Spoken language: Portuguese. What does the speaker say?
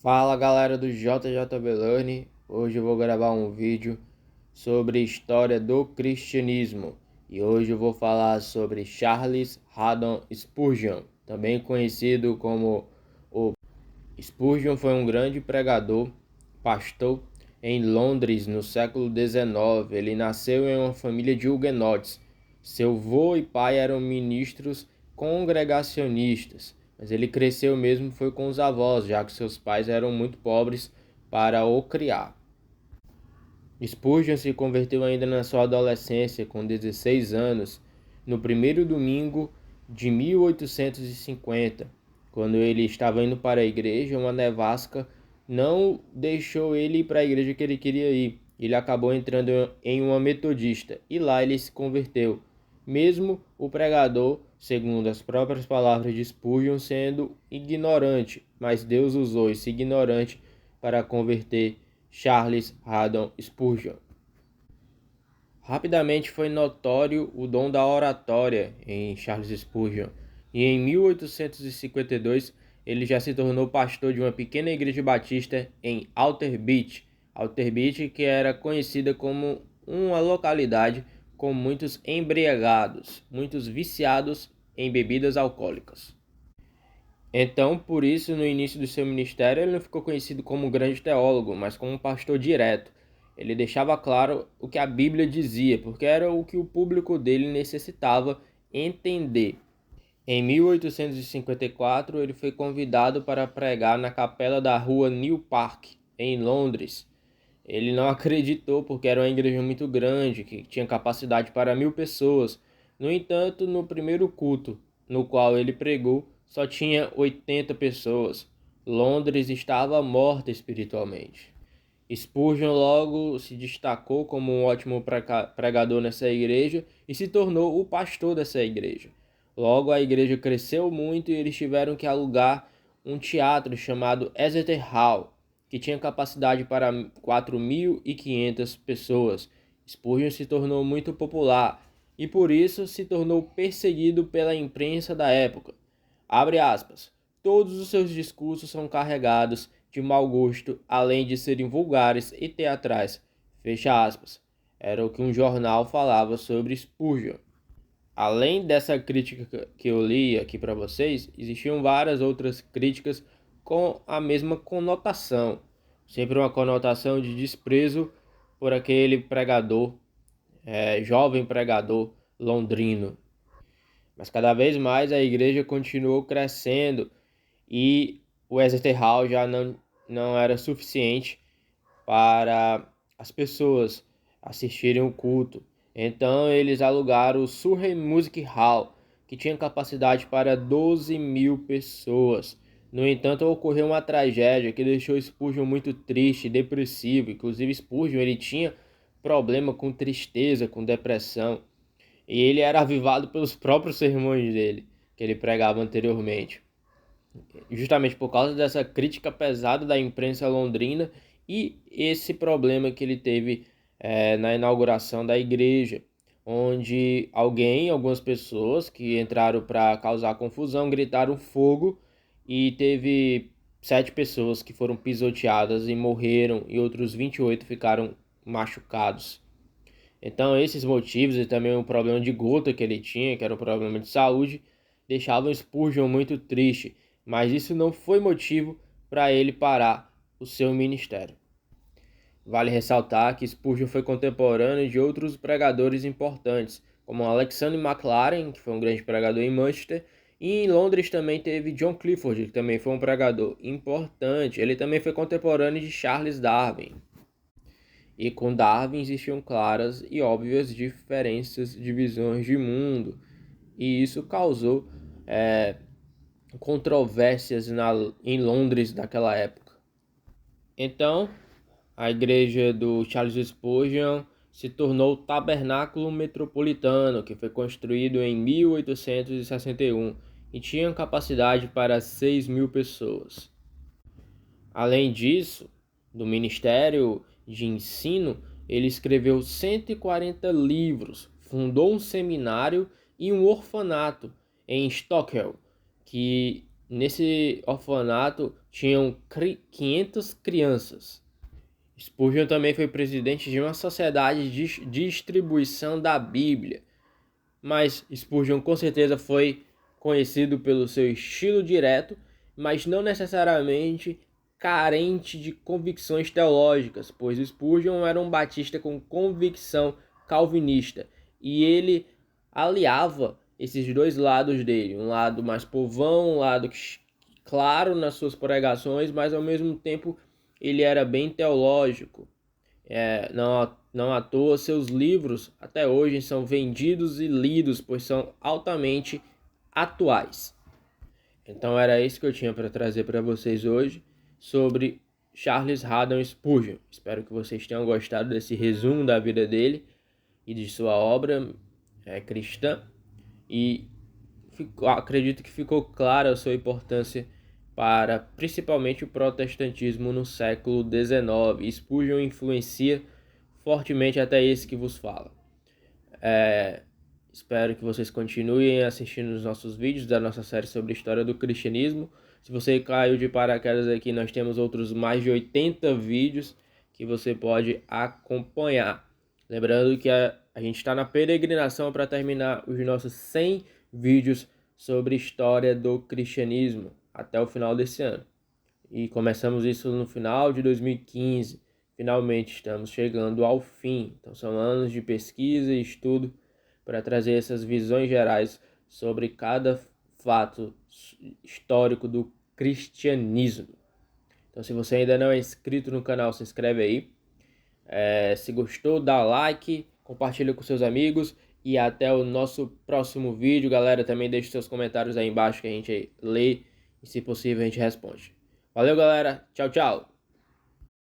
Fala galera do JJ Learning, hoje eu vou gravar um vídeo sobre história do cristianismo e hoje eu vou falar sobre Charles Haddon Spurgeon, também conhecido como o Spurgeon. Foi um grande pregador, pastor em Londres no século XIX. Ele nasceu em uma família de huguenotes. Seu avô e pai eram ministros congregacionistas, mas ele cresceu mesmo foi com os avós, já que seus pais eram muito pobres para o criar. Spurgeon se converteu ainda na sua adolescência, com 16 anos, no primeiro domingo de 1850. Quando ele estava indo para a igreja, uma nevasca não deixou ele ir para a igreja que ele queria ir. Ele acabou entrando em uma metodista e lá ele se converteu. Mesmo o pregador, segundo as próprias palavras de Spurgeon, sendo ignorante, mas Deus usou esse ignorante para converter Charles Haddon Spurgeon. Rapidamente foi notório o dom da oratória em Charles Spurgeon, e em 1852 ele já se tornou pastor de uma pequena igreja batista em Alter Beach, que era conhecida como uma localidade com muitos embriagados, muitos viciados em bebidas alcoólicas. Então, por isso, no início do seu ministério, ele não ficou conhecido como um grande teólogo, mas como um pastor direto. Ele deixava claro o que a Bíblia dizia, porque era o que o público dele necessitava entender. Em 1854, ele foi convidado para pregar na capela da rua New Park, em Londres. Ele não acreditou porque era uma igreja muito grande, que tinha capacidade para 1.000 pessoas. No entanto, no primeiro culto no qual ele pregou, só tinha 80 pessoas. Londres estava morta espiritualmente. Spurgeon logo se destacou como um ótimo pregador nessa igreja e se tornou o pastor dessa igreja. Logo a igreja cresceu muito e eles tiveram que alugar um teatro chamado Exeter Hall, que tinha capacidade para 4.500 pessoas. Spurgeon se tornou muito popular e por isso se tornou perseguido pela imprensa da época. Abre aspas. Todos os seus discursos são carregados de mau gosto, além de serem vulgares e teatrais. Fecha aspas. Era o que um jornal falava sobre Spurgeon. Além dessa crítica que eu li aqui para vocês, existiam várias outras críticas com a mesma conotação. Sempre uma conotação de desprezo por aquele pregador, jovem pregador londrino. Mas cada vez mais a igreja continuou crescendo e o Exeter Hall já não era suficiente para as pessoas assistirem o culto. Então eles alugaram o Surrey Music Hall, que tinha capacidade para 12.000 pessoas. No entanto, ocorreu uma tragédia que deixou Spurgeon muito triste, depressivo. Inclusive Spurgeon ele tinha problema com tristeza, com depressão. E ele era avivado pelos próprios sermões dele, que ele pregava anteriormente. Justamente por causa dessa crítica pesada da imprensa londrina e esse problema que ele teve na inauguração da igreja, onde algumas pessoas que entraram para causar confusão, gritaram fogo e teve 7 pessoas que foram pisoteadas e morreram e outros 28 ficaram machucados. Então esses motivos e também o problema de gota que ele tinha, que era um problema de saúde, deixavam Spurgeon muito triste, mas isso não foi motivo para ele parar o seu ministério. Vale ressaltar que Spurgeon foi contemporâneo de outros pregadores importantes, como Alexander Maclaren, que foi um grande pregador em Manchester, e em Londres também teve John Clifford, que também foi um pregador importante. Ele também foi contemporâneo de Charles Darwin. E com Darwin existiam claras e óbvias diferenças de visões de mundo, e isso causou controvérsias em Londres daquela época. Então, a igreja do Charles Spurgeon se tornou o Tabernáculo Metropolitano, que foi construído em 1861 e tinha capacidade para 6.000 pessoas. Além disso, do Ministério de Ensino, ele escreveu 140 livros, fundou um seminário e um orfanato em Stockwell, que nesse orfanato tinham 500 crianças. Spurgeon também foi presidente de uma sociedade de distribuição da Bíblia, mas Spurgeon com certeza foi conhecido pelo seu estilo direto, mas não necessariamente carente de convicções teológicas, pois Spurgeon era um batista com convicção calvinista e ele aliava esses dois lados dele, um lado mais povão, um lado claro nas suas pregações, mas ao mesmo tempo ele era bem teológico. Não à toa seus livros até hoje são vendidos e lidos, pois são altamente atuais. Então era isso que eu tinha para trazer para vocês hoje sobre Charles Haddon Spurgeon. Espero que vocês tenham gostado desse resumo da vida dele e de sua obra cristã. E acredito que ficou clara a sua importância para principalmente o protestantismo no século XIX. Spurgeon influencia fortemente até esse que vos fala. Espero que vocês continuem assistindo os nossos vídeos da nossa série sobre a história do cristianismo. Se você caiu de paraquedas aqui, nós temos outros mais de 80 vídeos que você pode acompanhar. Lembrando que a gente está na peregrinação para terminar os nossos 100 vídeos sobre história do cristianismo até o final desse ano. E começamos isso no final de 2015. Finalmente estamos chegando ao fim. Então são anos de pesquisa e estudo para trazer essas visões gerais sobre cada fato histórico do cristianismo. Então se você ainda não é inscrito no canal, se inscreve aí. Se gostou, dá like, compartilha com seus amigos e até o nosso próximo vídeo, galera. Também deixe seus comentários aí embaixo que a gente lê e, se possível, a gente responde. Valeu, galera. Tchau, tchau.